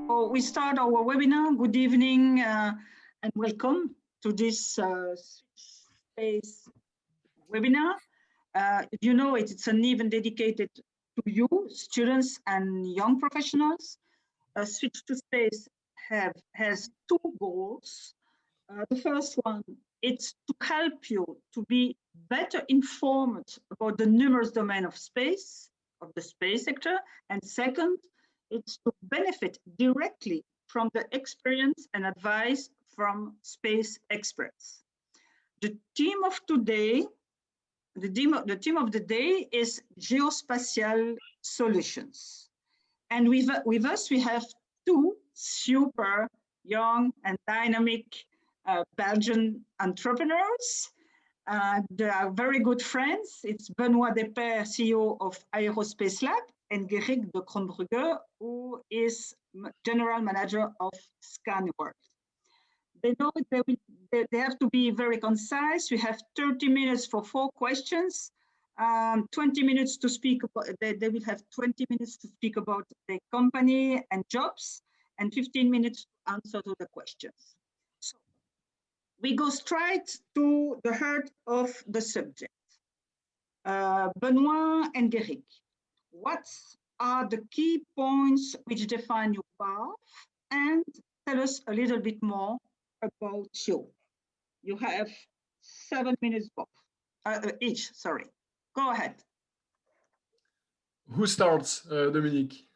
So we start our webinar. Good evening and welcome to this space webinar. You know it's an event dedicated to you, students and young professionals. Switch to Space has two goals. The first one, it's to help you to be better informed about the numerous domains of space, of the space sector. And second, it's to benefit directly from the experience and advice from space experts. The theme of today, the theme of the day is geospatial solutions. And with us, we have two super young and dynamic Belgian entrepreneurs. They are very good friends. It's Benoît Despert, CEO of Aerospace Lab, and Gerrit de Kronbrugge, who is General Manager of ScanWorld. They know they have to be very concise. We have 30 minutes for 4 questions. 20 minutes to speak about, they will have 20 minutes to speak about the company and jobs, and 15 minutes to answer to the questions. So we go straight to the heart of the subject. Benoît and Gerrit, what are the key points which define your path, and tell us a little bit more about you. You have 7 minutes each, sorry. Go ahead. Who starts, Dominique?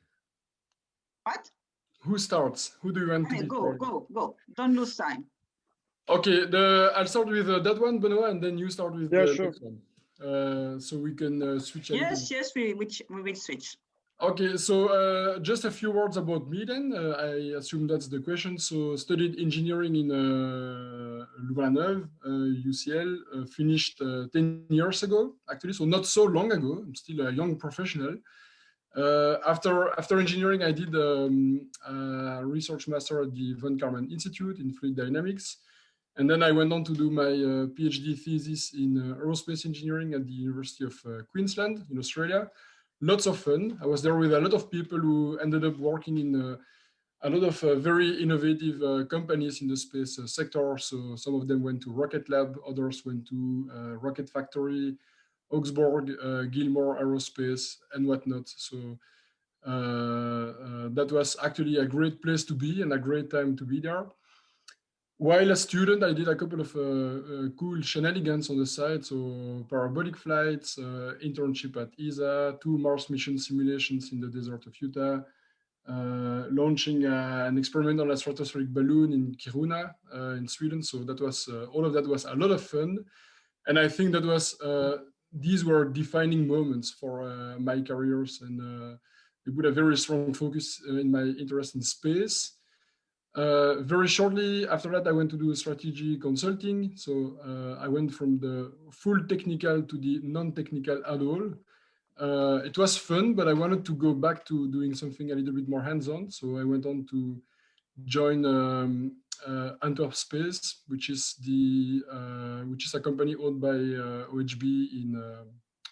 What? Who starts? Who do you want to be? Go. Don't lose time. Okay, I'll start with that one, Benoît, and then you start with the next one. So we can switch. Yes, we will switch. Okay, so just a few words about me then. I assume that's the question. So studied engineering in Louvain-la-Neuve, UCL, finished 10 years ago, actually, so not so long ago. I'm still a young professional. After engineering, I did a research master at the Von Karman Institute in fluid dynamics. And then I went on to do my PhD thesis in aerospace engineering at the University of Queensland in Australia. Lots of fun. I was there with a lot of people who ended up working in a lot of very innovative companies in the space sector. So some of them went to Rocket Lab, others went to Rocket Factory, Augsburg, Gilmore Aerospace, and whatnot. So that was actually a great place to be and a great time to be there. While a student, I did a couple of cool shenanigans on the side. So parabolic flights, internship at ESA, 2 Mars mission simulations in the desert of Utah, launching an experimental stratospheric balloon in Kiruna in Sweden. So that was all of that was a lot of fun, and I think that was these were defining moments for my careers, and they put a very strong focus in my interest in space. Very shortly after that, I went to do strategy consulting. So I went from the full technical to the non-technical at all. It was fun, but I wanted to go back to doing something a little bit more hands-on. So I went on to join Antwerp Space, which is a company owned by OHB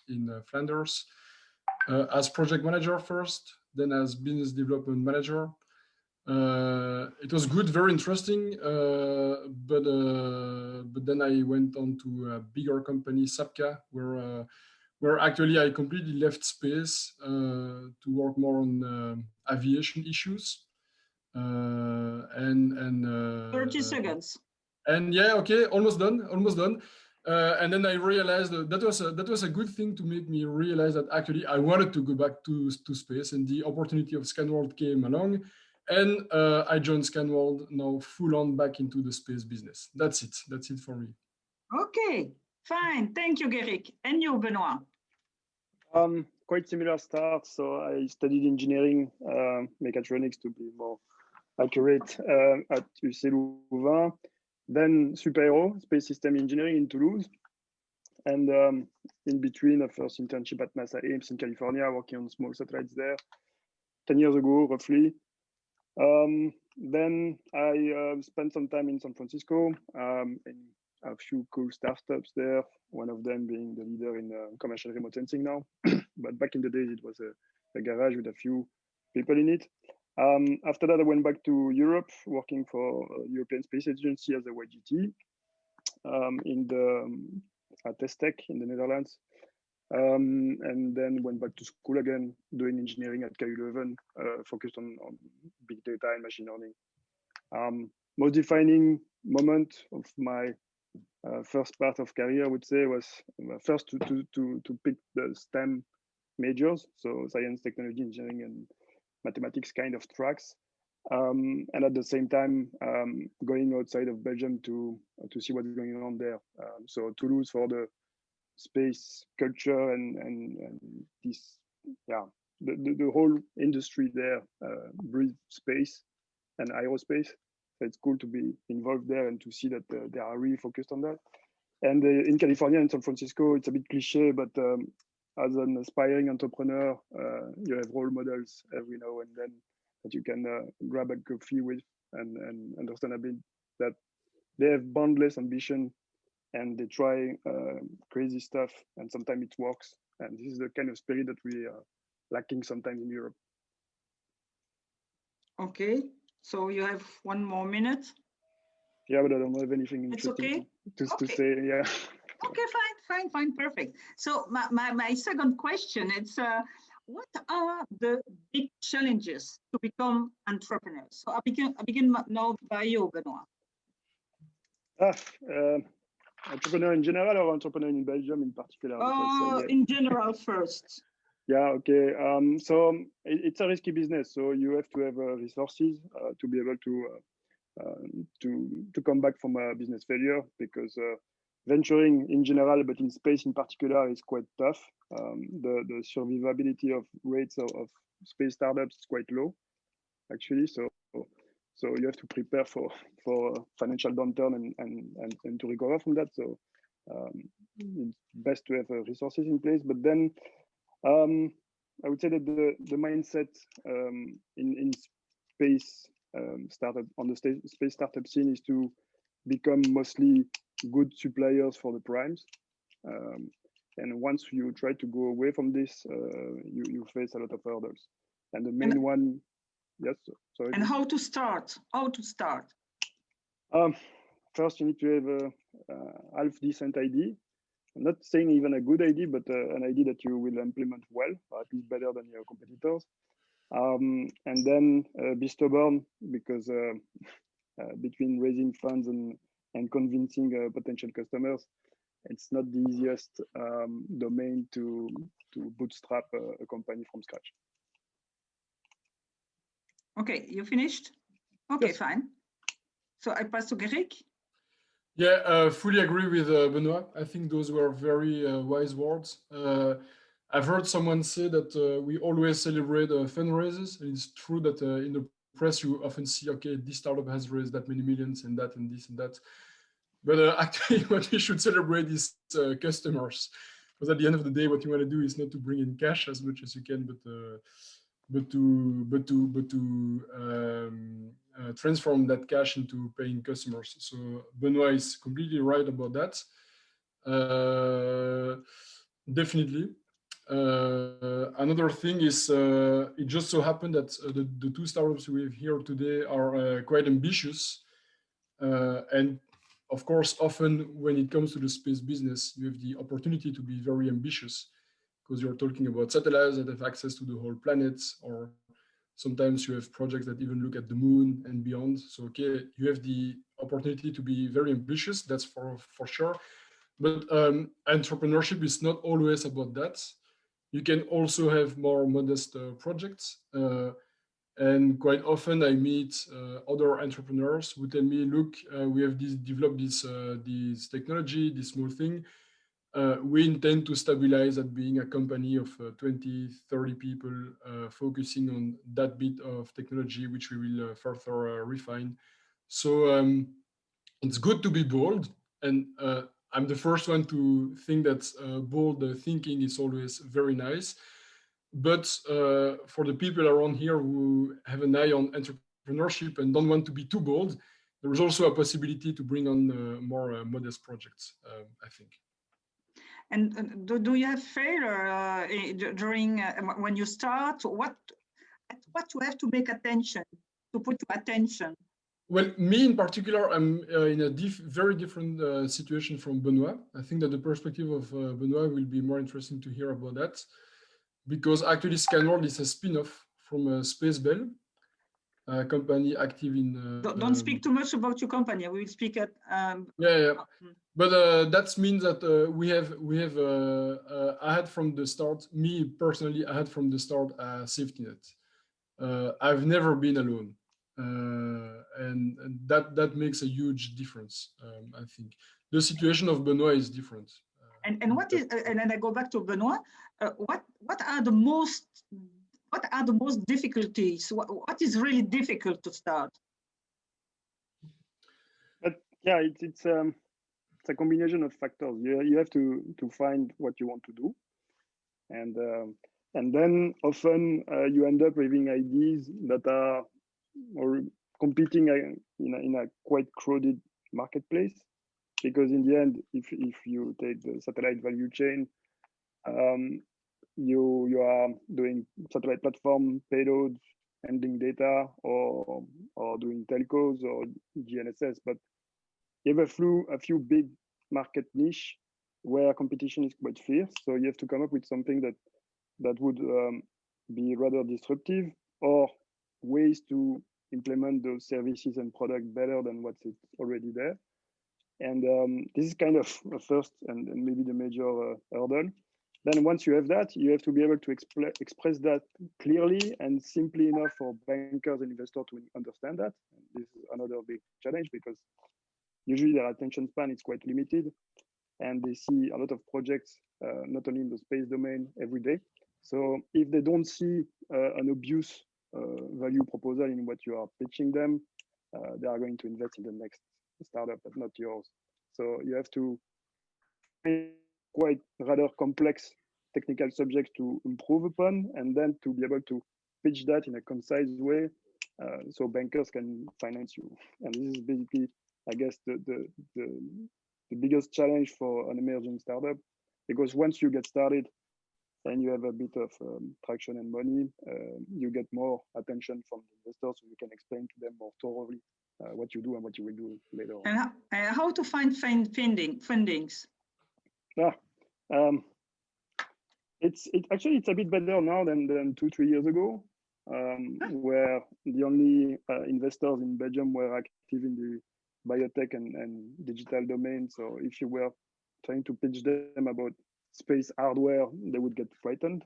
in Flanders, as project manager first, then as business development manager. It was good, very interesting, but then I went on to a bigger company, Sapka, where actually I completely left space to work more on aviation issues. And 30 seconds. And yeah, okay, almost done. And then I realized that was a good thing to make me realize that actually I wanted to go back to space, and the opportunity of ScanWorld came along. And I joined ScanWorld, now full on back into the space business. That's it for me. Okay, fine. Thank you, Gerrit. And you, Benoît? Quite similar start. So I studied engineering, mechatronics to be more accurate, at UC Louvain. Then Super-Aero, space system engineering in Toulouse. And in between, a first internship at NASA Ames in California, working on small satellites there, 10 years ago, roughly. Then I spent some time in San Francisco in a few cool startups there, one of them being the leader in commercial remote sensing now. But back in the days, it was a garage with a few people in it. After that, I went back to Europe, working for European Space Agency as a YGT in the test tech in the Netherlands. And then went back to school again, doing engineering at KU Leuven, focused on big data and machine learning. Most defining moment of my first part of career, I would say, was first to pick the STEM majors, so science, technology, engineering, and mathematics kind of tracks. And at the same time, going outside of Belgium to see what's going on there. So Toulouse for the space culture and this, yeah, the whole industry there breathes space and aerospace. So it's cool to be involved there and to see that they are really focused on that. And in California and San Francisco, it's a bit cliche, but as an aspiring entrepreneur, you have role models every now and then that you can grab a coffee with and understand a bit that they have boundless ambition and they try crazy stuff, and sometimes it works. And this is the kind of spirit that we are lacking sometimes in Europe. Okay, so you have 1 more minute. Yeah, but I don't have anything It's interesting okay? to say. Yeah. Okay, fine, perfect. So my second question is, what are the big challenges to become entrepreneurs? So I begin now by you, Benoit. Entrepreneur in general or entrepreneur in Belgium in particular? In general first. Yeah, okay. So it's a risky business. So you have to have resources to be able to come back from a business failure, because venturing in general, but in space in particular, is quite tough. The survivability of rates of space startups is quite low, actually. So you have to prepare for financial downturn and to recover from that. So it's best to have resources in place. But then I would say that the mindset in space startup on the space startup scene is to become mostly good suppliers for the primes. And once you try to go away from this, you face a lot of hurdles. And the main one, yes, sorry. And how to start? First, you need to have a half decent idea. I'm not saying even a good idea, but an idea that you will implement well, or at least better than your competitors. And then be stubborn, because between raising funds and convincing potential customers, it's not the easiest domain to bootstrap a company from scratch. Okay, you finished? Okay, yes. Fine. So I pass to Gerrit. Yeah, fully agree with Benoit. I think those were very wise words. I've heard someone say that we always celebrate fundraisers. And it's true that in the press you often see, okay, this startup has raised that many millions and that and this and that. But actually, what we should celebrate is customers, because at the end of the day, what you want to do is not to bring in cash as much as you can, but to transform that cash into paying customers. So Benoit is completely right about that. Definitely. Another thing is, it just so happened that the two startups we have here today are quite ambitious. And of course, often when it comes to the space business, you have the opportunity to be very ambitious, because you're talking about satellites that have access to the whole planet, or sometimes you have projects that even look at the moon and beyond. So, okay, you have the opportunity to be very ambitious, that's for sure. But entrepreneurship is not always about that. You can also have more modest projects. And quite often I meet other entrepreneurs who tell me, look, we have developed this technology, this small thing. We intend to stabilize at being a company of 20, 30 people focusing on that bit of technology, which we will further refine. So it's good to be bold. And I'm the first one to think that bold thinking is always very nice. But for the people around here who have an eye on entrepreneurship and don't want to be too bold, there is also a possibility to bring on more modest projects, I think. And do you have failure during when you start? What at what you have to make attention, to put your attention? Well, me in particular, I'm in a very different situation from Benoit. I think that the perspective of Benoit will be more interesting to hear about that, because actually Scanworld is a spin-off from Space Bell, a company active in. Don't speak too much about your company. We will speak at. But that means that we have. I had from the start. Me personally, I had from the start a safety net. I've never been alone. And that makes a huge difference. I think the situation of Benoit is different. And what is and then I go back to Benoit. What are the most difficulties? What is really difficult to start? But yeah, it's a combination of factors. You have to find what you want to do, and then often you end up having ideas that are or competing in a quite crowded marketplace, because in the end, if you take the satellite value chain, you are doing satellite platform payloads, handling data, or doing telcos or GNSS, but you have a few big market niche where competition is quite fierce. So you have to come up with something that would be rather disruptive, or ways to implement those services and products better than what's already there. And this is kind of a first and maybe the major hurdle. Then once you have that, you have to be able to express that clearly and simply enough for bankers and investors to understand that. And this is another big challenge, because usually their attention span is quite limited, and they see a lot of projects, not only in the space domain every day. So if they don't see an obvious value proposal in what you are pitching them, they are going to invest in the next startup, but not yours. So you have to quite rather complex technical subjects to improve upon, and then to be able to pitch that in a concise way, so bankers can finance you. And this is basically, I guess, the biggest challenge for an emerging startup, because once you get started and you have a bit of traction and money, you get more attention from the investors, so you can explain to them more thoroughly what you do and what you will do later on. And how to find fundings? It's a bit better now than 2-3 years ago, where the only investors in Belgium were active in the biotech and digital domain. So if you were trying to pitch them about space hardware, they would get frightened.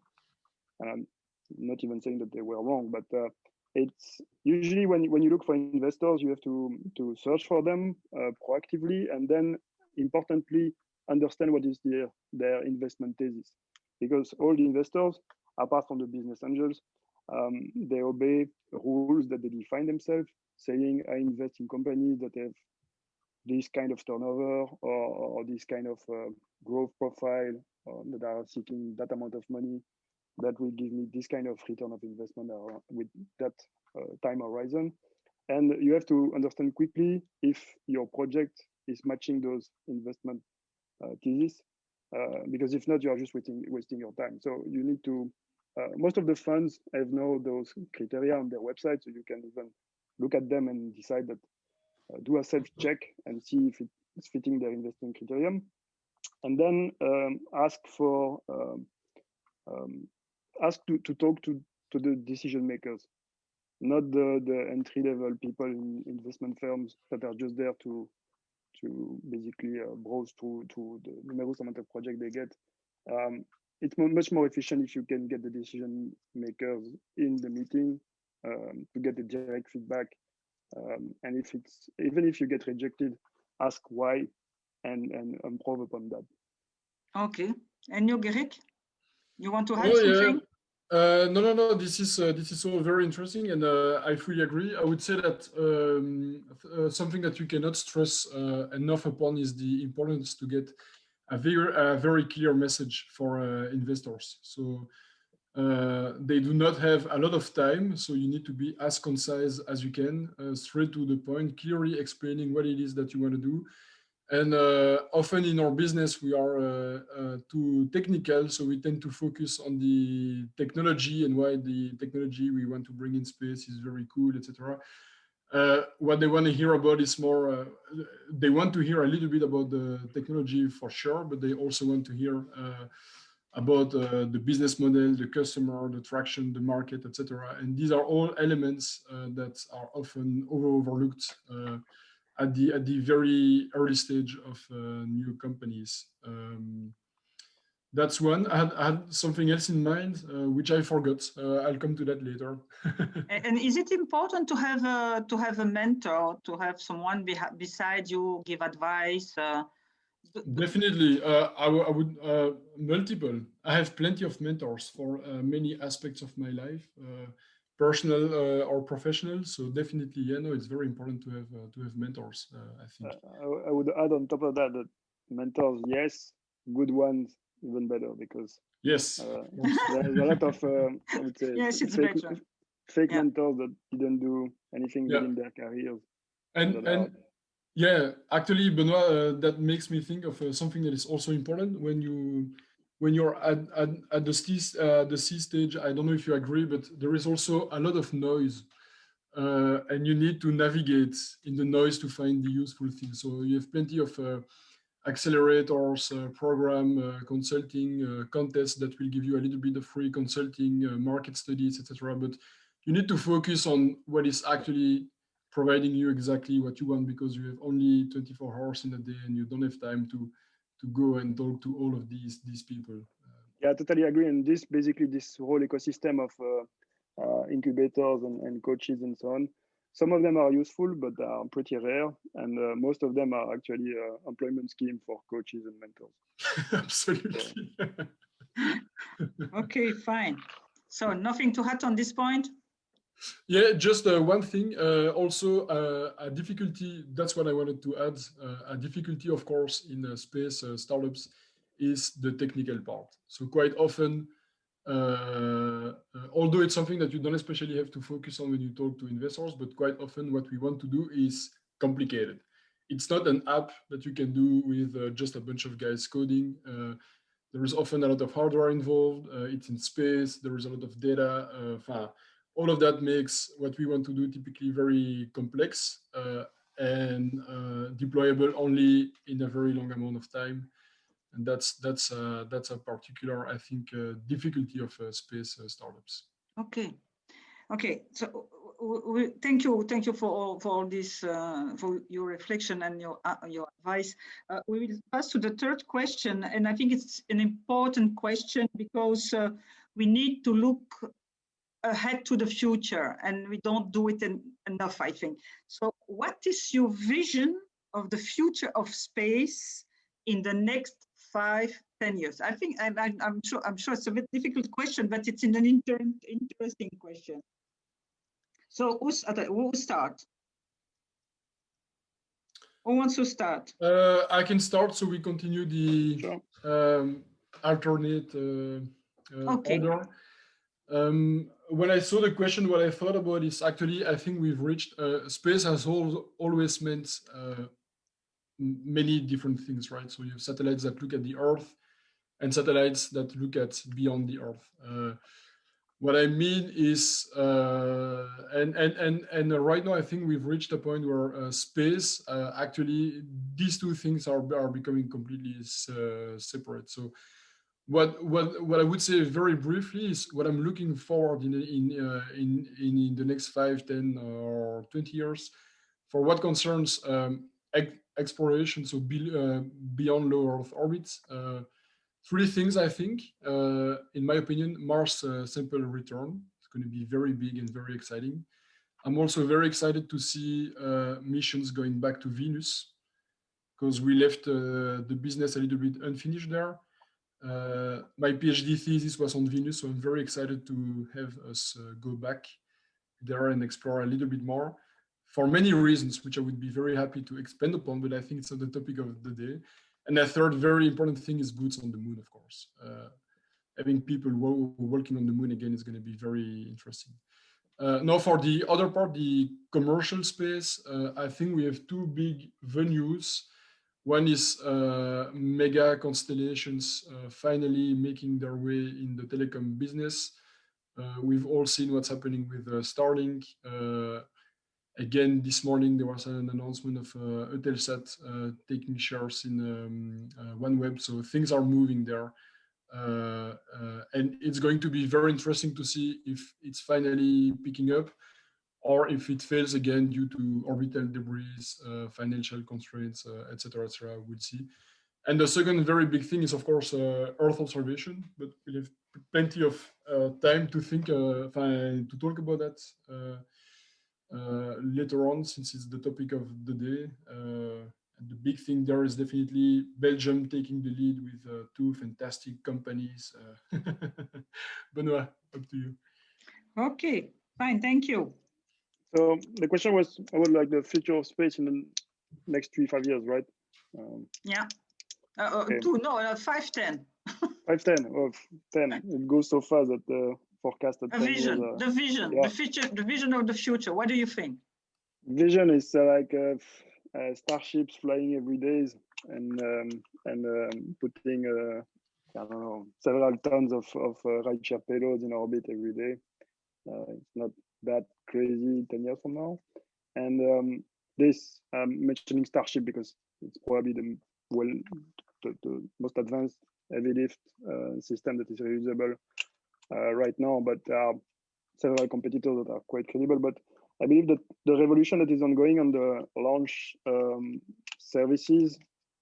Not even saying that they were wrong, but it's usually when you look for investors, you have to search for them proactively, and then importantly understand what is their investment thesis, because all the investors, apart from the business angels, they obey rules that they define themselves, saying I invest in companies that have this kind of turnover or this kind of growth profile, that are seeking that amount of money that will give me this kind of return of investment with that time horizon. And you have to understand quickly if your project is matching those investment thesis, because if not, you are just wasting your time. So you need to, most of the funds have now those criteria on their website, so you can even look at them and decide that, do a self-check and see if it's fitting their investment criterion. And then ask to talk to the decision makers, not the entry-level people in investment firms that are just there to basically browse through the numerous amount of projects they get. It's much more efficient if you can get the decision makers in the meeting to get the direct feedback. And even if you get rejected, ask why and improve upon that. Okay. And you, Gerrit, you want to add something? No. This is all very interesting, and I fully agree. I would say that something that you cannot stress enough upon is the importance to get a very clear message for investors. So they do not have a lot of time, so you need to be as concise as you can, straight to the point, clearly explaining what it is that you want to do, And often in our business, we are too technical, so we tend to focus on the technology and why the technology we want to bring in space is very cool, etc. What they want to hear about is more, they want to hear a little bit about the technology for sure, but they also want to hear about the business model, the customer, the traction, the market, etc. And these are all elements that are often overlooked at the very early stage of new companies. That's one. I had something else in mind, which I forgot. I'll come to that later. And is it important to have a mentor, to have someone beside you, give advice? Definitely, I would multiple. I have plenty of mentors for many aspects of my life, personal or professional. So definitely, yeah, no, it's very important to have mentors. I think. I would add on top of that that mentors, yes, good ones even better, because Yes, there's a lot of I would say yes, it's fake, better. fake Yeah. mentors that didn't do anything Yeah. within their careers. And yeah, actually, Benoit, that makes me think of something that is also important when you're at the C stage. I don't know if you agree, but there is also a lot of noise, and you need to navigate in the noise to find the useful things. So you have plenty of accelerators, program consulting contests that will give you a little bit of free consulting, market studies, etc. But you need to focus on what is actually providing you exactly what you want, because you have only 24 hours in a day and you don't have time to go and talk to all of these people. Yeah, I totally agree. And this whole ecosystem of incubators and coaches and so on, some of them are useful, but they are pretty rare. And most of them are actually employment scheme for coaches and mentors. Absolutely. Okay, fine. So nothing to add on this point? Yeah, just one thing. Also, a difficulty, that's what I wanted to add. A difficulty, of course, in space startups is the technical part. So quite often, although it's something that you don't especially have to focus on when you talk to investors, but quite often what we want to do is complicated. It's not an app that you can do with just a bunch of guys coding. There is often a lot of hardware involved. It's in space. There is a lot of data. All of that makes what we want to do typically very complex and deployable only in a very long amount of time. And that's a particular, I think, difficulty of space startups. Okay. So thank you for all this, for your reflection and your advice. We will pass to the third question, and I think it's an important question because we need to look ahead to the future, and we don't do it enough, I think. So, what is your vision of the future of space in the next 5-10 years? I think I'm sure it's a bit difficult question, but it's an interesting question. So who start? Who wants to start? I can start, so we continue the alternate order. When I saw the question, what I thought about is actually, I think we've reached, space has always meant many different things, right? So you have satellites that look at the Earth and satellites that look at beyond the Earth. What I mean is, and right now I think we've reached a point where space, actually, these two things are becoming completely separate. So what I would say very briefly is what I'm looking forward in the next 5, 10, or 20 years for what concerns exploration, so beyond low Earth orbits. Three things, I think, in my opinion. Mars sample return. It's going to be very big and very exciting. I'm also very excited to see missions going back to Venus, because we left the business a little bit unfinished there. My PhD thesis was on Venus, so I'm very excited to have us go back there and explore a little bit more, for many reasons, which I would be very happy to expand upon, but I think it's not the topic of the day. And the third very important thing is boots on the moon, of course. Having people working on the moon again is going to be very interesting. Now, for the other part, the commercial space, I think we have two big venues One is mega constellations finally making their way in the telecom business. We've all seen what's happening with Starlink. Again, this morning there was an announcement of Eutelsat taking shares in OneWeb, so things are moving there. And it's going to be very interesting to see if it's finally picking up or if it fails again due to orbital debris, financial constraints, etc., etc. We'll see. And the second very big thing is, of course, Earth observation, but we'll have plenty of time to think, to talk about that later on, since it's the topic of the day. And the big thing there is definitely Belgium taking the lead with two fantastic companies. Benoit, up to you. Okay, fine, thank you. So the question was about like the future of space in the next 3-5 years, right? Yeah. Okay. 5, 10. 5, 10, or 10. It goes so fast that the forecast at A 10 vision, years. the vision, yeah. the future, the vision of the future. What do you think? Vision is like starships flying every day and putting I don't know, several tons of rideshare payloads in orbit every day. It's not that crazy 10 years from now. And this mentioning Starship because it's probably the most advanced heavy lift system that is reusable right now, but there are several competitors that are quite credible. But I believe that the revolution that is ongoing on the launch services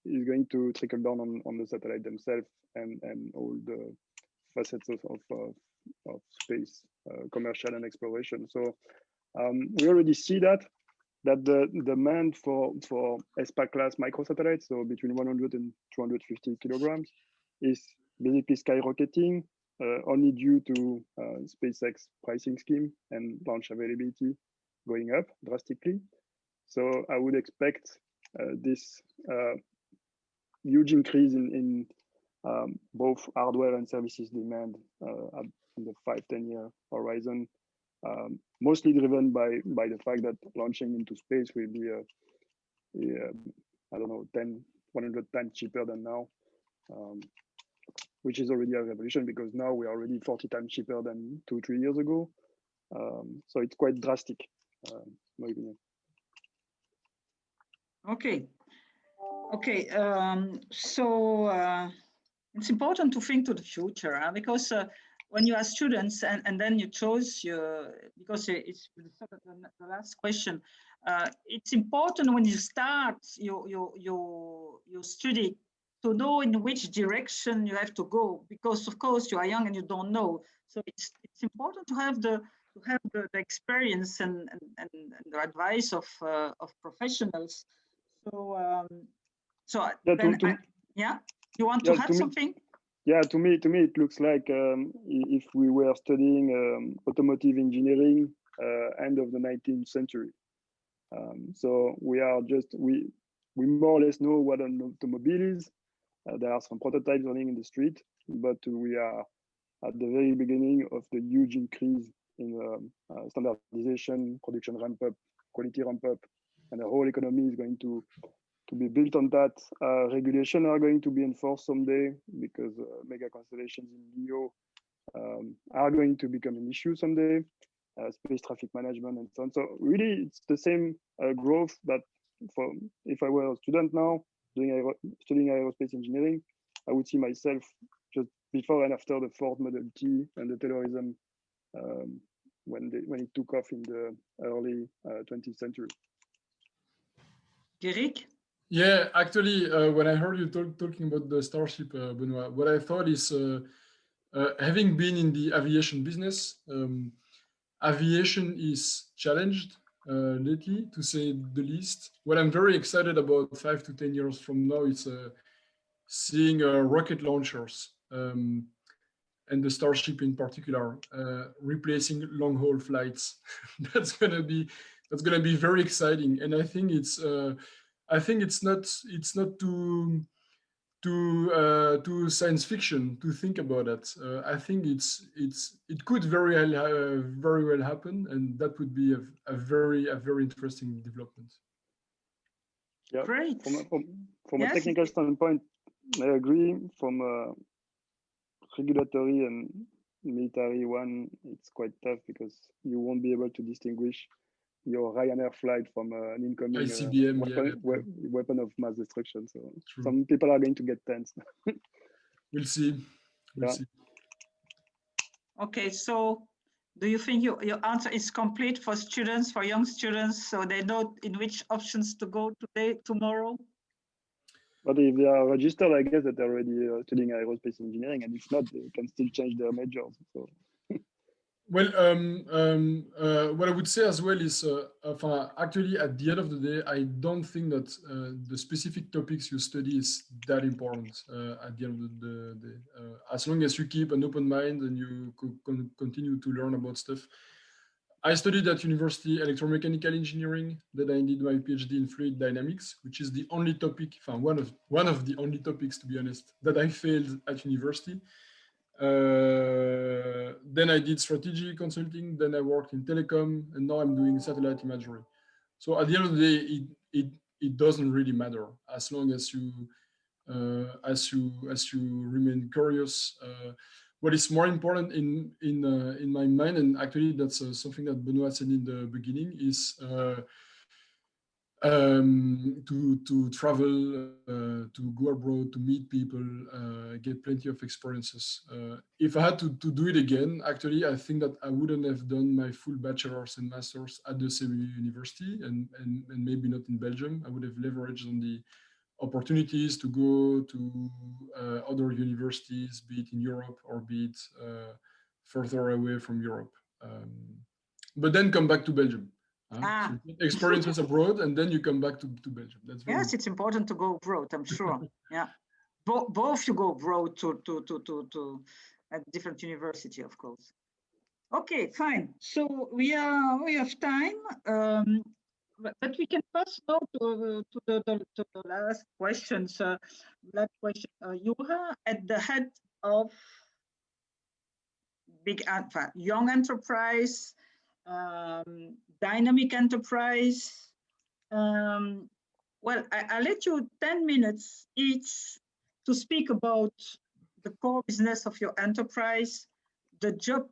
is going to trickle down on the satellite themselves and all the facets of space, commercial and exploration. So we already see that the demand for ESPA class microsatellites, so between 100 and 250 kilograms, is basically skyrocketing, only due to SpaceX pricing scheme and launch availability going up drastically. So I would expect this huge increase in both hardware and services demand in the 5-10 year horizon, mostly driven by the fact that launching into space will be I don't know, 100 times cheaper than now, which is already a revolution because now we are already 40 times cheaper than 2-3 years ago. So it's quite drastic, my opinion. Okay. So it's important to think to the future because when you are students and then you chose because it's the last question. It's important when you start your study to know in which direction you have to go, because of course you are young and you don't know. So it's important to have the experience and the advice of professionals. So yeah, you want to add something? Yeah, to me it looks like if we were studying automotive engineering end of the 19th century. So we more or less know what an automobile is. There are some prototypes running in the street, but we are at the very beginning of the huge increase in standardization, production ramp up, quality ramp up, and the whole economy is going to be built on that. Regulation are going to be enforced someday because mega constellations in LEO are going to become an issue someday. Space traffic management and so on. So really, it's the same growth that if I were a student now studying aerospace engineering, I would see myself just before and after the Ford Model T and the Taylorism when it took off in the early 20th century. Eric? Yeah, actually, when I heard you talking about the Starship, Benoit, what I thought is, having been in the aviation business, aviation is challenged lately, to say the least. What I'm very excited about 5 to 10 years from now is seeing rocket launchers and the Starship in particular replacing long-haul flights. That's gonna be very exciting, and I think it's not too science fiction to think about it. I think it could very well happen, and that would be a very interesting development. Yeah, Great. From Yes. a technical standpoint, I agree. From a regulatory and military one, it's quite tough because you won't be able to distinguish your Ryanair flight from an incoming ICBM, weapon of mass destruction. So True. some people are going to get tense. We'll see. We'll see. Okay, so do you think your answer is complete for students, for young students, so they know in which options to go today, tomorrow? But if they are registered, I guess that they're already studying aerospace engineering, and if not, they can still change their majors. So. Well, what I would say as well is, actually, at the end of the day, I don't think that the specific topics you study is that important at the end of the day. As long as you keep an open mind and you continue to learn about stuff. I studied at university electromechanical engineering. Then I did my PhD in fluid dynamics, which is the only topic, one of the only topics, to be honest, that I failed at university. Then I did strategy consulting. Then I worked in telecom, and now I'm doing satellite imagery. So at the end of the day, it doesn't really matter as long as you remain curious. What is more important in my mind, and actually that's something that Benoit said in the beginning, is to travel, to go abroad, to meet people, get plenty of experiences. If I had to do it again, actually, I think that I wouldn't have done my full bachelor's and master's at the same university, and maybe not in Belgium. I would have leveraged on the opportunities to go to other universities, be it in Europe or be it further away from Europe. But then come back to Belgium. So experiences abroad, and then you come back to Belgium. That's very yes, it's important to go abroad, I'm sure. Yeah, both you go abroad to a different university, of course. Okay, fine. So we have time, but we can pass now to the last questions. Last question. You are at the head of young enterprise, dynamic enterprise. Well, I'll let you 10 minutes each to speak about the core business of your enterprise, the jobs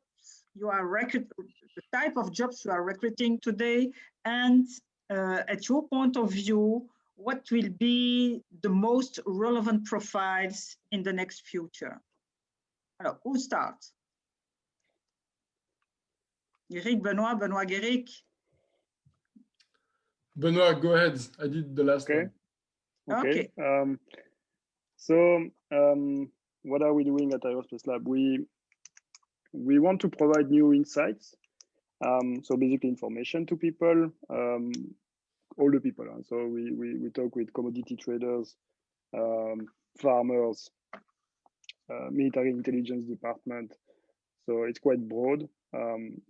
you are the type of jobs you are recruiting today, and at your point of view, what will be the most relevant profiles in the next future? Alors, who starts? Guéric, Benoit, Guéric. Benoit, go ahead. I did the last one. Okay. So what are we doing at Aerospace Lab? We want to provide new insights. So basically information to people, all the people. So we talk with commodity traders, farmers, military intelligence department. So it's quite broad.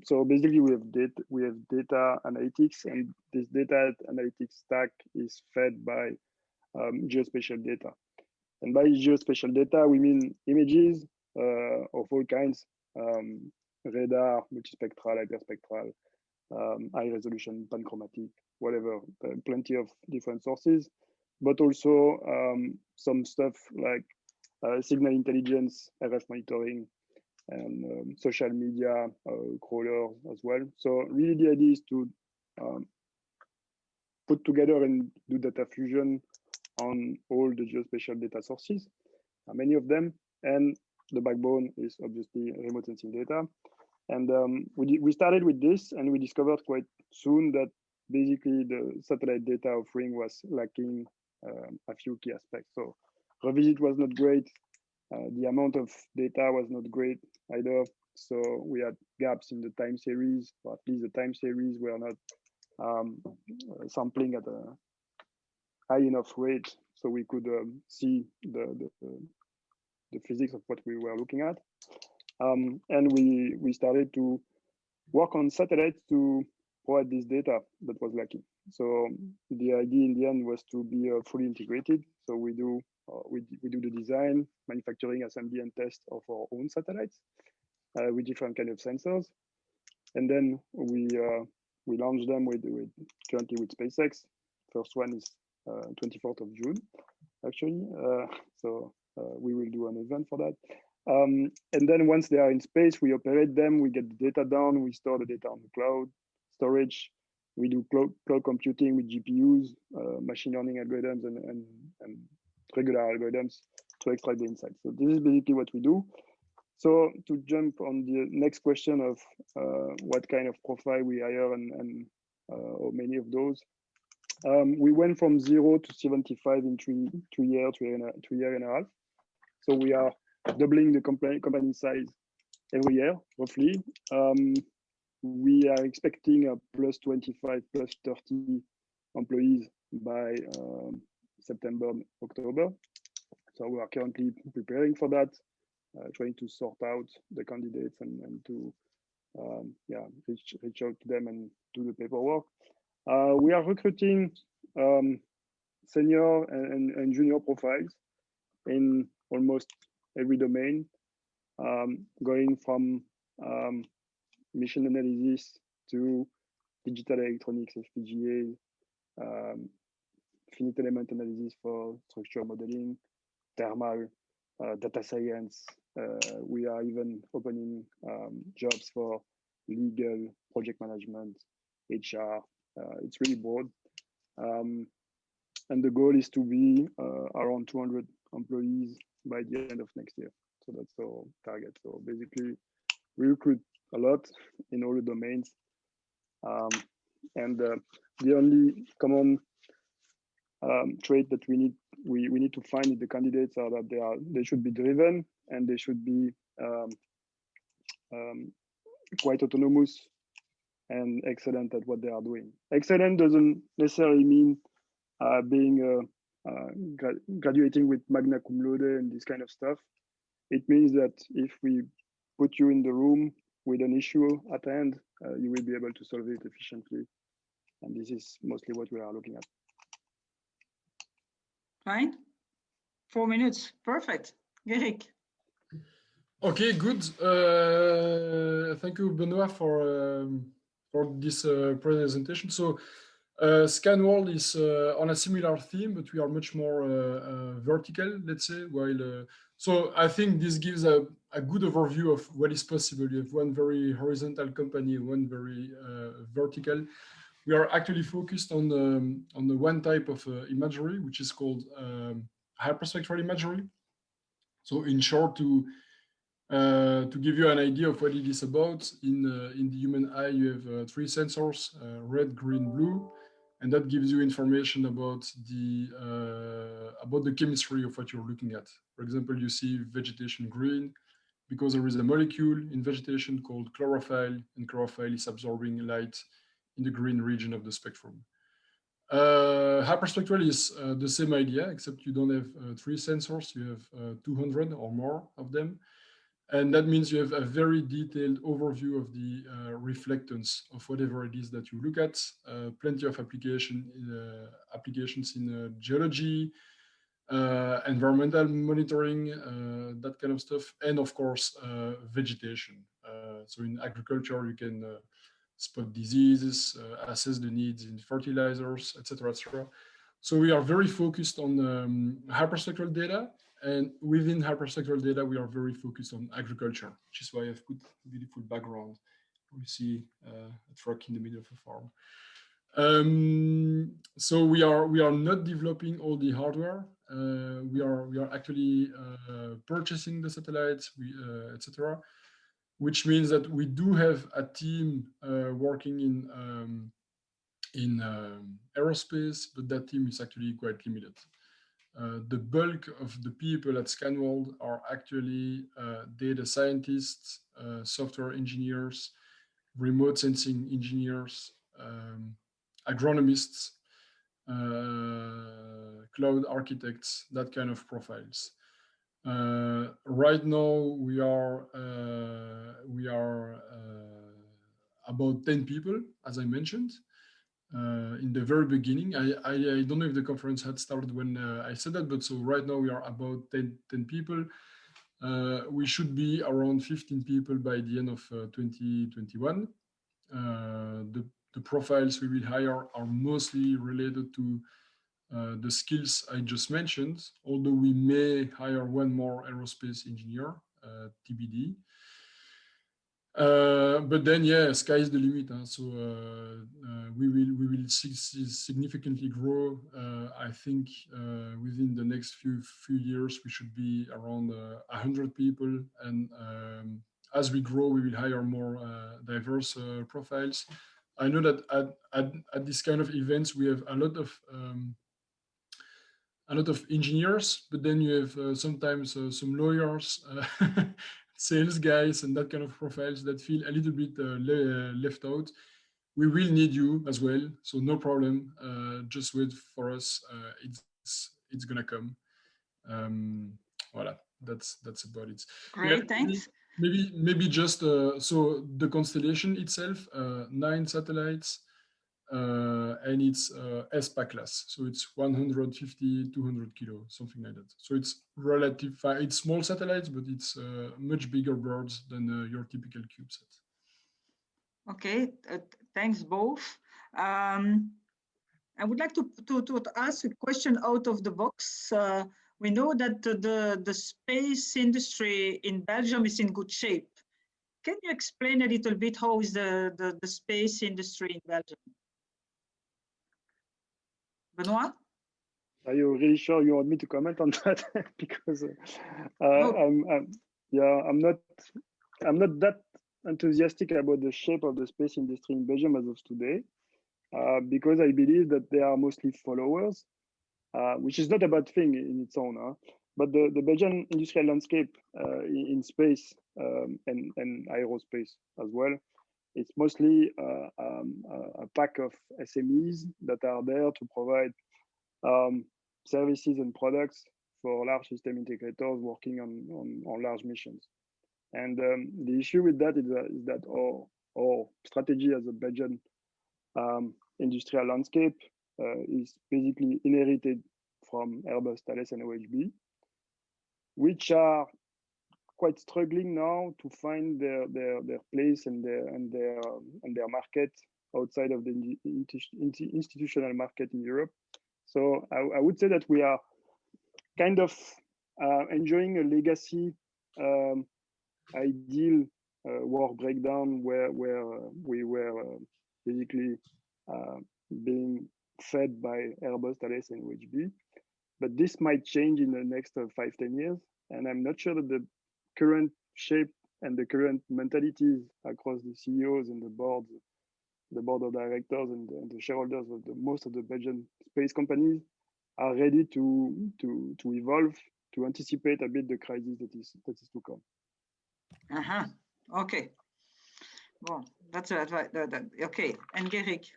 So basically we have data analytics, and this data analytics stack is fed by geospatial data. And by geospatial data, we mean images of all kinds, radar, multispectral, hyperspectral, high resolution, panchromatic, whatever, plenty of different sources, but also some stuff like signal intelligence, RF monitoring, and social media crawlers as well. So really the idea is to put together and do data fusion on all the geospatial data sources, many of them, and the backbone is obviously remote sensing data. And we started with this, and we discovered quite soon that basically the satellite data offering was lacking a few key aspects. So revisit was not great. The amount of data was not great either. So we had gaps in the time series, or at least the time series were not sampling at a high enough rate so we could see the physics of what we were looking at. And we started to work on satellites to provide this data that was lacking. So the idea in the end was to be fully integrated. So we do the design, manufacturing, assembly, and test of our own satellites with different kind of sensors, and then we launch them currently with SpaceX. First one is 24th of June, actually. So we will do an event for that. And then once they are in space, we operate them, we get the data down, we store the data on the cloud, storage. We do cloud computing with GPUs, machine learning algorithms, and regular algorithms to extract the insights. So this is basically what we do. So to jump on the next question of what kind of profile we hire and or many of those, we went from 0 to 75 in two years and a half. So we are doubling the company size every year, roughly. We are expecting a plus 25, plus 30 employees by September, October. So we are currently preparing for that, trying to sort out the candidates and to reach out to them and do the paperwork. We are recruiting senior and junior profiles in almost every domain, going from mission analysis to digital electronics, FPGA, finite element analysis for structural modeling, thermal, data science. We are even opening jobs for legal, project management, HR. It's really broad. And the goal is to be around 200 employees by the end of next year. So that's our target. So basically, we recruit a lot in all the domains. And the only common trait that we need to find in the candidates are that they should be driven and they should be quite autonomous and excellent at what they are doing. Excellent doesn't necessarily mean being graduating with magna cum laude and this kind of stuff. It means that if we put you in the room with an issue at hand, you will be able to solve it efficiently. And this is mostly what we are looking at. Fine. 4 minutes. Perfect. Eric. Okay, good. Thank you, Benoit, for this presentation. So ScanWorld is on a similar theme, but we are much more vertical, let's say. So I think this gives a good overview of what is possible. You have one very horizontal company, one very vertical. We are actually focused on the one type of imagery, which is called hyperspectral imagery. So in short, to give you an idea of what it is about, in the human eye, you have 3 sensors, red, green, blue, and that gives you information about the chemistry of what you're looking at. For example, you see vegetation green because there is a molecule in vegetation called chlorophyll, and chlorophyll is absorbing light in the green region of the spectrum. Hyperspectral is the same idea, except you don't have 3 sensors, you have 200 or more of them. And that means you have a very detailed overview of the reflectance of whatever it is that you look at. Plenty of applications in geology, environmental monitoring, that kind of stuff, and of course, vegetation. So in agriculture, you can spot diseases, assess the needs in fertilizers, etc., etc. So we are very focused on hyperspectral data. And within hyperspectral data, we are very focused on agriculture, which is why I've put a beautiful background. We see a truck in the middle of a farm. So we are not developing all the hardware. We are actually purchasing the satellites, etc. Which means that we do have a team working in aerospace, but that team is actually quite limited. The bulk of the people at ScanWorld are actually data scientists, software engineers, remote sensing engineers, agronomists, cloud architects, that kind of profiles. Right now, we are about 10 people, as I mentioned. In the very beginning, I don't know if the conference had started when I said that, but so right now we are about 10 people. We should be around 15 people by the end of 2021. The profiles we will hire are mostly related to the skills I just mentioned, although we may hire one more aerospace engineer, TBD. But then, yeah, sky is the limit. Huh? So we will significantly grow. I think within the next few years we should be around 100 people, and as we grow, we will hire more diverse profiles. I know that at this kind of events we have a lot of engineers, but then you have sometimes some lawyers, sales guys, and that kind of profiles that feel a little bit left out. We will need you as well, so no problem. Just wait for us. It's gonna come. Voilà, that's about it. Great, Yeah, thanks. maybe just so the constellation itself, 9 satellites. And it's SPA class, so it's 150, 200 kilo, something like that. So it's relative, it's small satellites, but it's much bigger birds than your typical CubeSat. Okay, thanks both. I would like to ask a question out of the box. We know that the space industry in Belgium is in good shape. Can you explain a little bit how is the space industry in Belgium? Benoit? Are you really sure you want me to comment on that? Because I'm not that enthusiastic about the shape of the space industry in Belgium as of today, because I believe that they are mostly followers, which is not a bad thing in its own. But the Belgian industrial landscape in space and aerospace as well, it's mostly a pack of SMEs that are there to provide services and products for large system integrators working on large missions. And the issue with that is that our strategy as a Belgian industrial landscape is basically inherited from Airbus, Thales, and OHB, which are quite struggling now to find their place and their market outside of the institutional market in Europe. So I would say that we are kind of enjoying a legacy ideal war breakdown where we were basically being fed by Airbus, Thales, and OHB. But this might change in the next 5-10 years. And I'm not sure that the current shape and the current mentalities across the CEOs and the board of directors and the shareholders of most of the Belgian space companies are ready to evolve, to anticipate a bit the crisis that is to come. Okay. Well, that's okay. And Gerrit?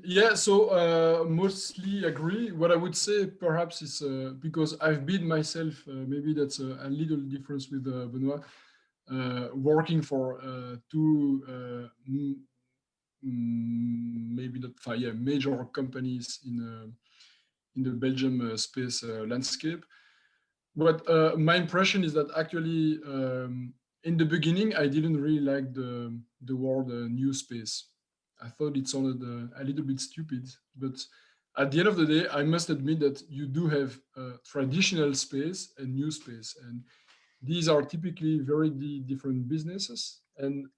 Yeah, so mostly agree. What I would say perhaps is because I've been myself, maybe that's a little difference with Benoit, working for two maybe not major companies in the Belgium space landscape. But my impression is that actually in the beginning I didn't really like the word new space. I thought it sounded a little bit stupid, but at the end of the day, I must admit that you do have traditional space and new space, and these are typically very different businesses. And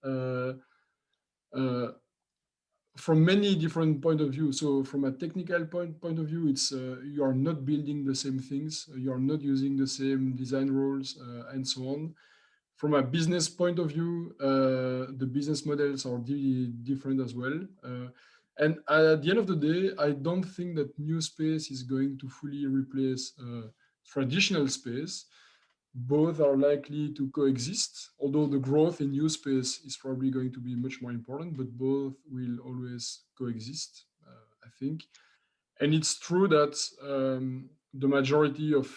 from many different point of view. So from a technical point of view, it's you are not building the same things, you are not using the same design rules, and so on. From a business point of view, the business models are different as well. And at the end of the day, I don't think that new space is going to fully replace traditional space. Both are likely to coexist, although the growth in new space is probably going to be much more important, but both will always coexist, I think. And it's true that the majority of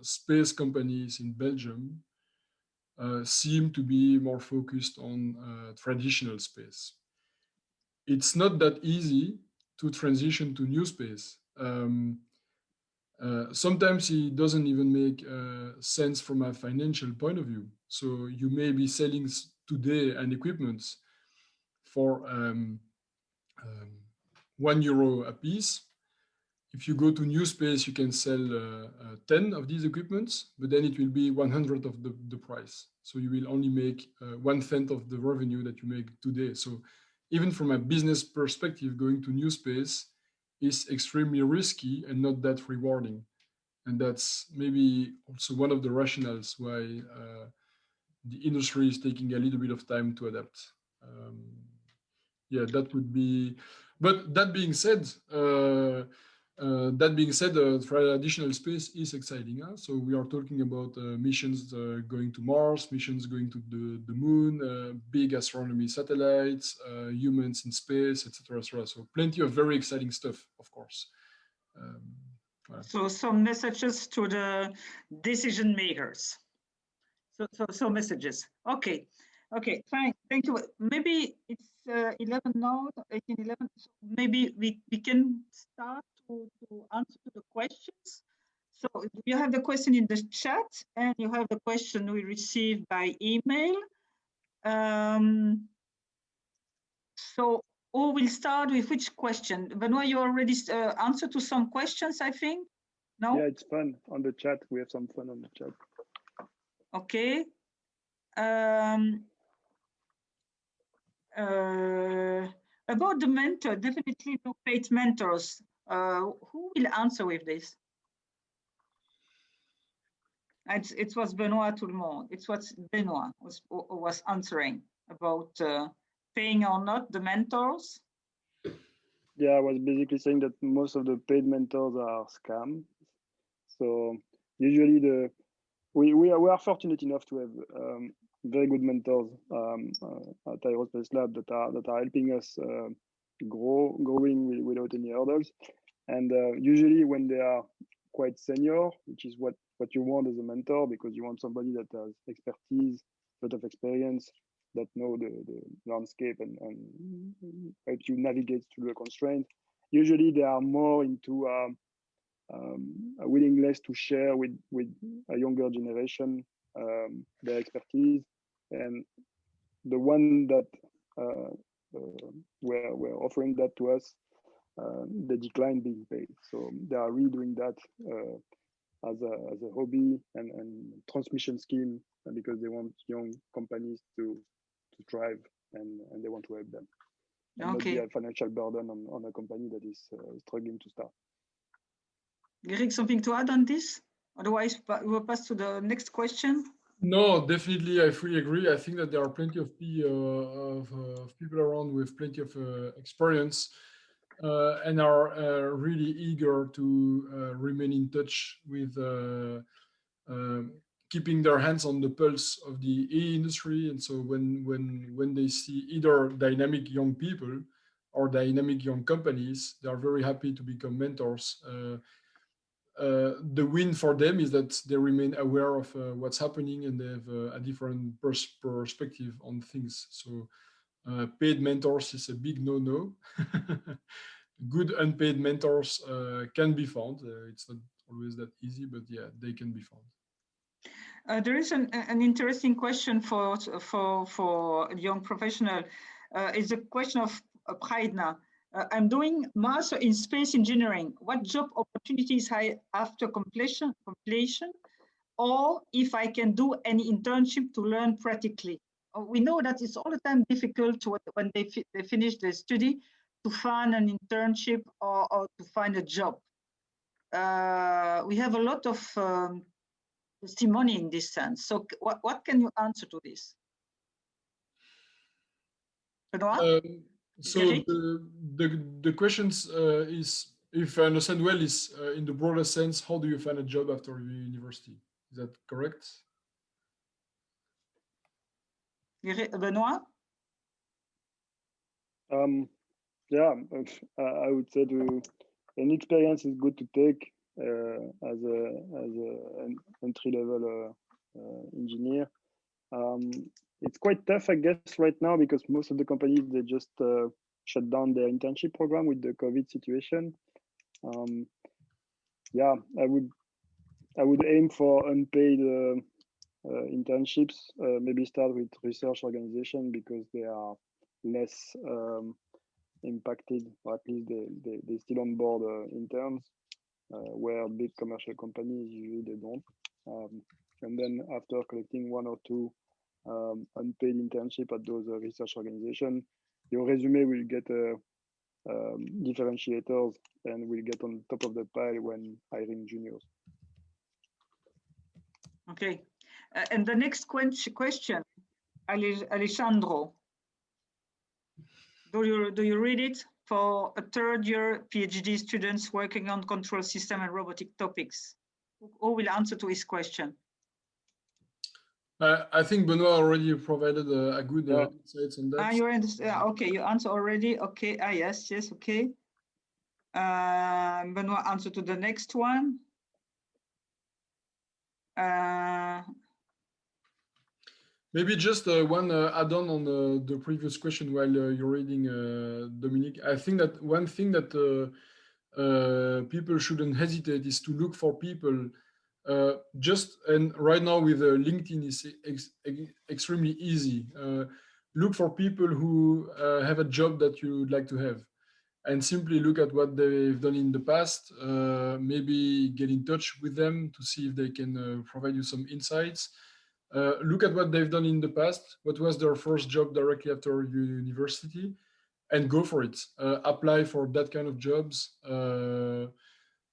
space companies in Belgium seem to be more focused on traditional space. It's not that easy to transition to new space. Sometimes it doesn't even make sense from a financial point of view. So you may be selling today an equipment for €1 a piece. If you go to New Space, you can sell 10 of these equipments, but then it will be 100 of the price. So you will only make 1/10 of the revenue that you make today. So even from a business perspective, going to New Space is extremely risky and not that rewarding. And that's maybe also one of the rationales why the industry is taking a little bit of time to adapt. Yeah, that would be. But that being said, traditional space is exciting. Huh? So we are talking about missions going to Mars, missions going to the moon, big astronomy satellites, humans in space, etc., etc. So plenty of very exciting stuff, of course. Voilà. So some messages to the decision makers. So messages. Okay. Okay, fine. Thank you. Maybe it's 11 now, 18:11. So maybe we can start to answer to the questions. So you have the question in the chat and you have the question we received by email. So who will start with which question? Benoit, you already answered to some questions, I think? No? Yeah, it's fun on the chat. We have some fun on the chat. Okay. About the mentor, definitely no paid mentors. Who will answer with this? It was Benoit tout le monde. It was Benoit was answering about paying or not the mentors. Yeah, I was basically saying that most of the paid mentors are scam. So usually we are fortunate enough to have very good mentors at Aerospace Lab that are helping us growing without any hurdles. And usually when they are quite senior, which is what you want as a mentor, because you want somebody that has expertise, a lot of experience, that know the landscape and help you navigate through the constraints. Usually they are more into a willingness to share with a younger generation their expertise, and the one that were offering that to us, they decline being paid. So they are really doing that as a hobby and transmission scheme, because they want young companies to thrive and they want to help them. And not be a financial burden on a company that is struggling to start. Eric, something to add on this? Otherwise, we'll pass to the next question. No, definitely, I fully agree. I think that there are plenty of people around with plenty of experience and are really eager to remain in touch with keeping their hands on the pulse of the industry. And so when they see either dynamic young people or dynamic young companies, they are very happy to become mentors. The win for them is that they remain aware of what's happening and they have a different perspective on things. So paid mentors is a big no-no. Good unpaid mentors can be found. It's not always that easy, but yeah, they can be found. There is an interesting question for a young professional. It's a question of Praidna. I'm doing master in space engineering. What job opportunities I after completion, or if I can do any internship to learn practically? We know that it's all the time difficult when they finish their study to find an internship or to find a job. We have a lot of testimony in this sense. So what can you answer to this? So the questions is, if I understand well, is in the broader sense, how do you find a job after university? Is that correct? Benoit? Yeah, I would say an experience is good to take as an entry-level engineer. It's quite tough, I guess, right now, because most of the companies, they just shut down their internship program with the COVID situation. Yeah, I would aim for unpaid internships. Maybe start with research organization, because they are less impacted, or at least they still on board interns, where big commercial companies usually they don't. And then after collecting one or two unpaid internship at those research organizations, your resume will get differentiators and will get on top of the pile when hiring juniors. Okay, and the next question, Alessandro, do you read it? For a third year PhD students working on control system and robotic topics, who will answer to his question? I think Benoit already provided a good insights on that. Okay, you answer already. Okay, yes, okay. Benoit answer to the next one. Maybe just one add-on on the previous question while you're reading, Dominique. I think that one thing that people shouldn't hesitate is to look for people. And right now with LinkedIn is extremely easy. Look for people who have a job that you'd like to have, and simply look at what they've done in the past. Maybe get in touch with them to see if they can provide you some insights. Look at what they've done in the past. What was their first job directly after university, and go for it. Apply for that kind of jobs.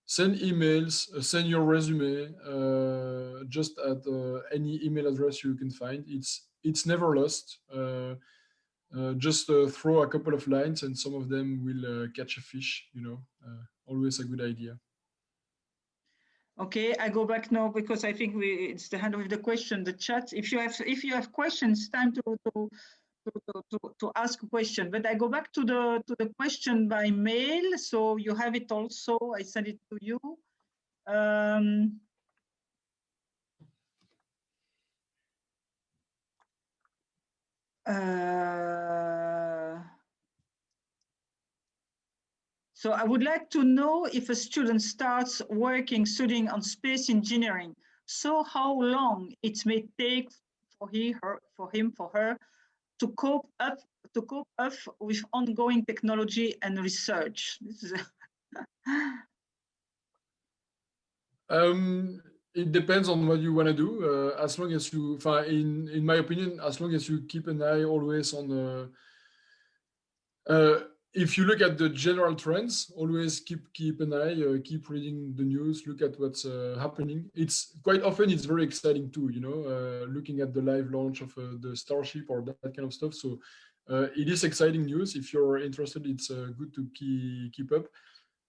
Send emails. Send your resume. Just at any email address you can find. It's never lost. Just throw a couple of lines, and some of them will catch a fish. Always a good idea. Okay, I go back now because I think it's the hand of the question, the chat. If you have questions, time to ask a question. But I go back to the question by mail, so you have it also. I send it to you. So I would like to know if a student starts studying on space engineering. So how long it may take for him, for her, to cope up with ongoing technology and research. This is it depends on what you want to do. As long as you, in my opinion, as long as you keep an eye always on if you look at the general trends, always keep an eye, keep reading the news, look at what's happening. It's quite often it's very exciting too, looking at the live launch of the Starship or that kind of stuff. So it is exciting news. If you're interested, it's good to keep up.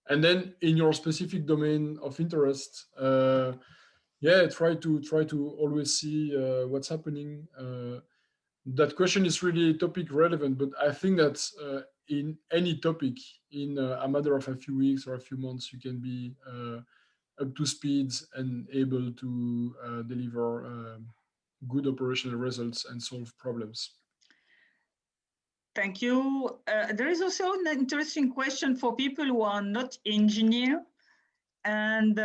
And then in your specific domain of interest, try to always see what's happening. That question is really topic relevant, but I think that in any topic, in a matter of a few weeks or a few months, you can be up to speed and able to deliver good operational results and solve problems. Thank you. There is also an interesting question for people who are not engineer, and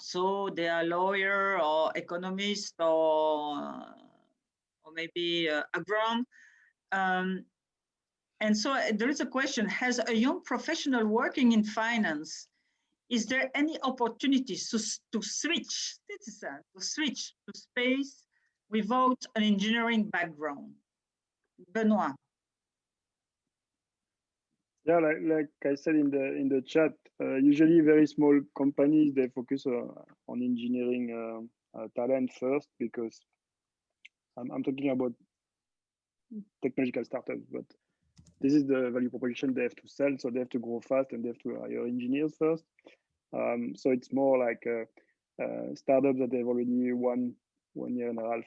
so they are lawyer or economist or maybe agronom. And so there is a question: has a young professional working in finance, is there any opportunities to switch to space without an engineering background? Benoit. Yeah, like I said in the chat, usually very small companies, they focus on engineering talent first, because I'm talking about technological startups, but this is the value proposition they have to sell. So they have to grow fast and they have to hire engineers first. So it's more like startups that they've already 1 year and a half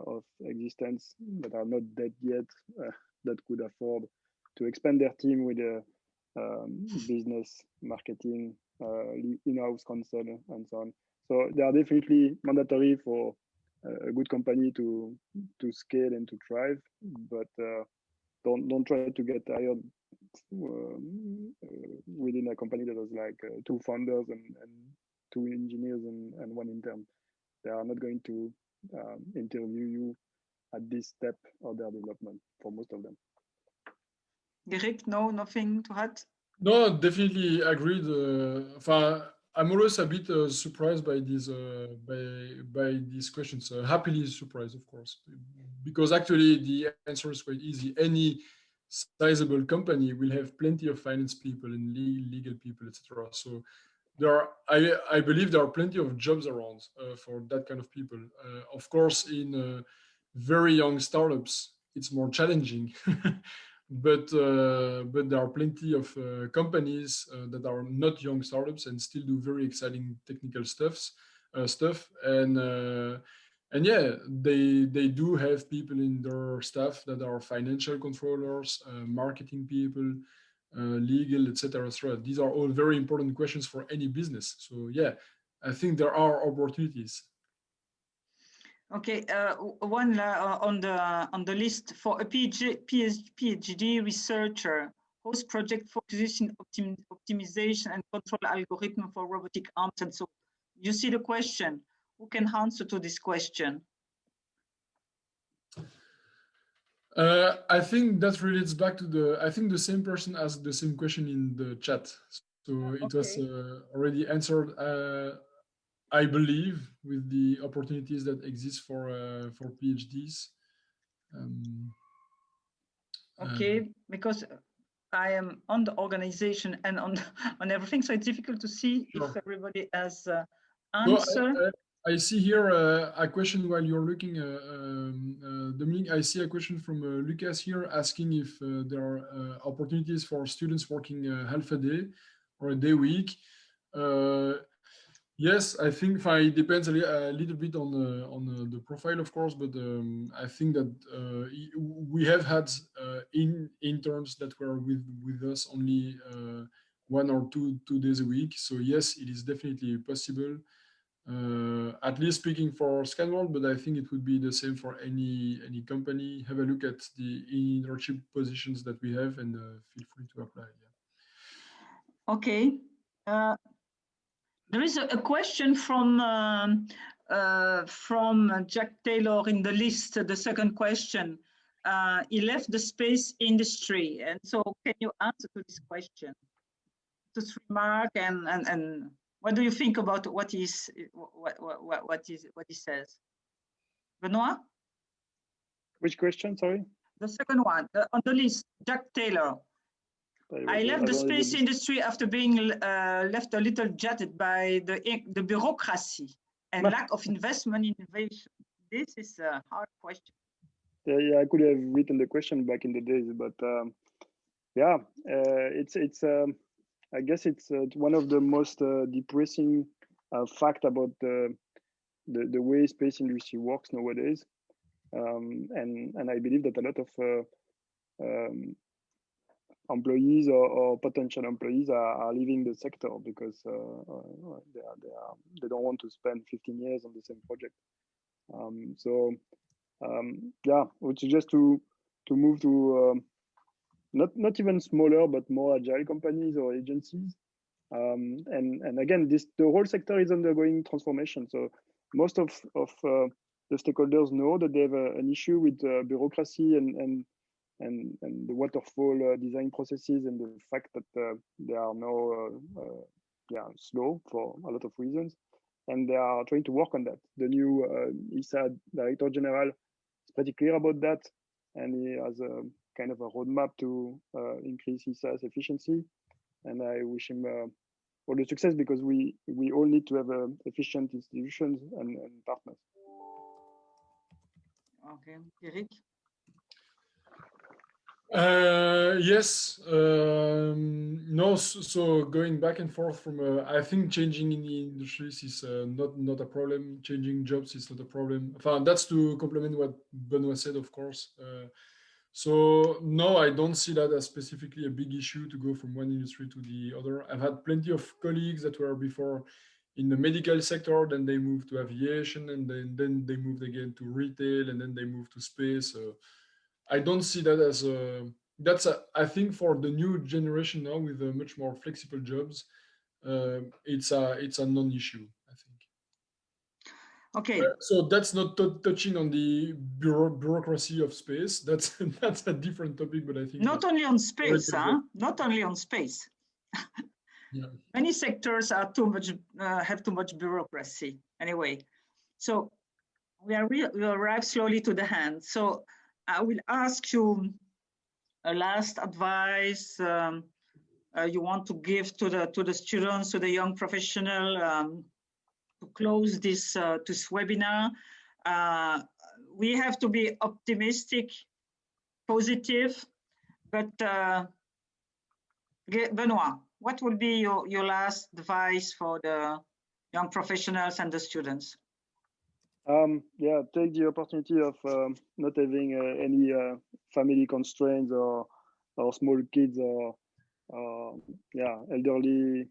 of existence, that are not dead yet, that could afford to expand their team with business, marketing, in-house counsel, and so on. So they are definitely mandatory for a good company to scale and to thrive, but don't try to get hired within a company that has like 2 founders and 2 engineers and 1 intern. They are not going to interview you at this step of their development for most of them. Gerrit, no, nothing to add? No, definitely agreed. I'm always a bit surprised by these questions. Happily surprised, of course, because actually the answer is quite easy. Any sizable company will have plenty of finance people and legal people, etc. So I believe there are plenty of jobs around for that kind of people. Of course, in very young startups, it's more challenging. But there are plenty of companies that are not young startups and still do very exciting technical stuff and yeah, they do have people in their staff that are financial controllers, marketing people, legal, etc., etc. These are all very important questions for any business. So yeah, I think there are opportunities. Okay, one on the list for a PhD researcher whose project focuses in optimization and control algorithm for robotic arms. And so you see the question, who can answer to this question? I think that relates back to I think the same person asked the same question in the chat. So it was already answered, I believe, with the opportunities that exist for PhDs. Okay, because I am on the organization and on on everything, so it's difficult to see Sure. if everybody has answer. No, I see here a question while you're looking, Dominique. I see a question from Lucas here asking if there are opportunities for students working half a day or a day week. Yes, I think it depends a little bit on the profile, of course, but I think that we have had interns that were with us only 1 or 2 days a week. So yes, it is definitely possible. At least speaking for Scanworld, but I think it would be the same for any company. Have a look at the internship positions that we have, and feel free to apply. Yeah. Okay. There is a question from Jack Taylor in the list. The second question. He left the space industry, and so can you answer to this question? This remark and what do you think about what he says? Benoit? Which question? Sorry. The second one on the list. Jack Taylor. I left the space industry after being left a little jaded by the bureaucracy and lack of investment in innovation. This is a hard question. Yeah, I could have written the question back in the days, but yeah, it's I guess it's one of the most depressing fact about the way space industry works nowadays, and I believe that a lot of employees or potential employees are leaving the sector because they don't want to spend 15 years on the same project. Yeah, I would suggest to move to not even smaller but more agile companies or agencies. And again, the whole sector is undergoing transformation. So most of the stakeholders know that they have an issue with bureaucracy and the waterfall design processes and the fact that they are now slow for a lot of reasons, and they are trying to work on that. The new ESA Director General is pretty clear about that, and he has a kind of a roadmap to increase ESA's efficiency, and I wish him all the success because we all need to have efficient institutions and partners. Okay, Eric? Yes. No. So going back and forth from, I think changing in the industries is not a problem. Changing jobs is not a problem. That's to complement what Benoit said, of course. So no, I don't see that as specifically a big issue to go from one industry to the other. I've had plenty of colleagues that were before in the medical sector, then they moved to aviation, and then they moved again to retail, and then they moved to space. I don't see that as I think for the new generation now with much more flexible jobs, it's a non-issue, I think. Okay. So that's not touching on the bureaucracy of space. That's a different topic, but I think not only on space, huh? Not only on space. Yeah. Many sectors are have too much bureaucracy. Anyway, so we arrive slowly to the end. So I will ask you a last advice you want to give to the students, to the young professional, to close this webinar. We have to be optimistic, positive, but Benoit, what will be your last advice for the young professionals and the students? Yeah, take the opportunity of not having any family constraints or small kids or yeah, elderly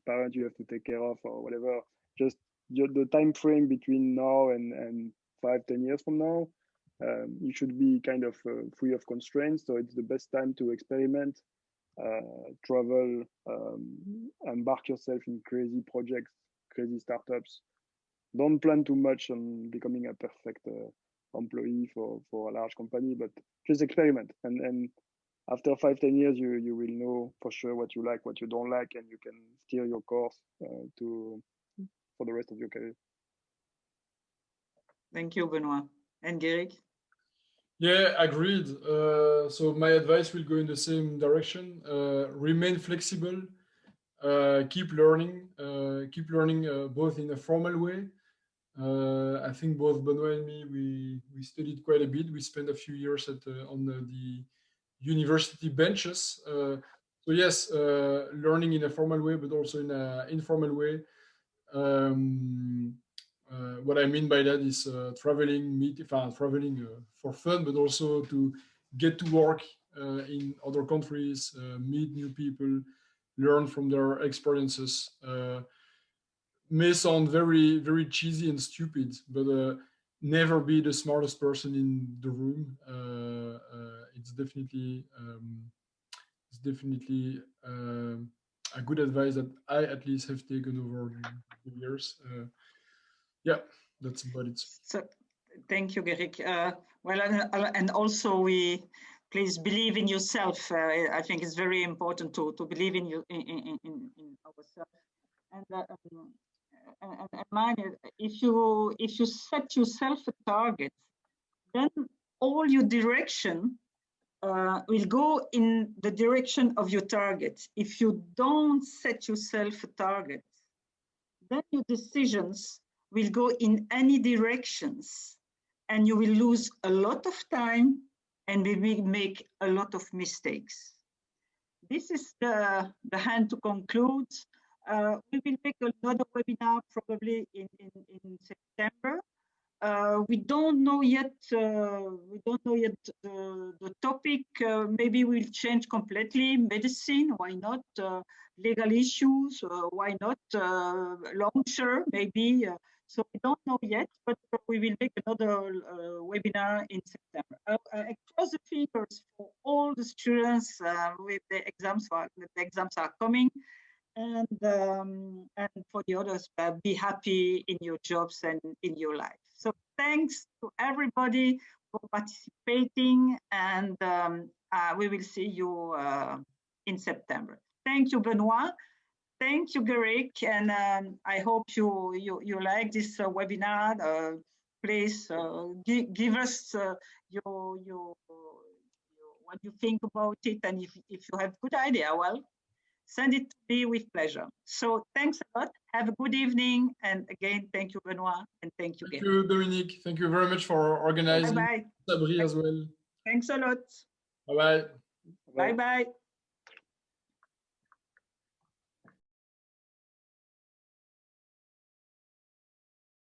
parents you have to take care of or whatever. Just the time frame between now and 5-10 years from now, you should be kind of free of constraints. So it's the best time to experiment, travel, embark yourself in crazy projects, crazy startups. Don't plan too much on becoming a perfect employee for a large company, but just experiment. And after 5-10 years, you will know for sure what you like, what you don't like, and you can steer your course for the rest of your career. Thank you, Benoit. And Gerick? Yeah, agreed. So my advice will go in the same direction. Remain flexible. Keep learning. Both in a formal way. I think both Benoit and me, we studied quite a bit. We spent a few years on the university benches. So yes, learning in a formal way, but also in an informal way. What I mean by that is traveling for fun, but also to get to work in other countries, meet new people, learn from their experiences. May sound very, very cheesy and stupid, but never be the smartest person in the room. It's definitely a good advice that I at least have taken over the years. Yeah, that's about it. So, thank you, Gerick. Well, and also please believe in yourself. I think it's very important to believe in you in ourselves. And mind, if you set yourself a target, then all your direction will go in the direction of your target. If you don't set yourself a target, then your decisions will go in any directions, and you will lose a lot of time and we will make a lot of mistakes. This is the hand to conclude. We will make another webinar probably in September. We don't know yet. The topic. Maybe we'll change completely. Medicine, why not? Legal issues, why not? Launcher, maybe. So we don't know yet, but we will make another webinar in September. I cross the fingers for all the students with the exams. The exams are coming. And for the others, be happy in your jobs and in your life. So thanks to everybody for participating, and we will see you in September. Thank you, Benoit. Thank you, Gerick, and I hope you like this webinar. Please give us your what you think about it, and if you have good idea, well, send it to me with pleasure. So thanks a lot. Have a good evening. And again, thank you, Benoit. And thank you, Thank you, Dominique. Thank you very much for organizing. Bye-bye. Sabri as well. Thanks a lot. Bye-bye. Bye-bye.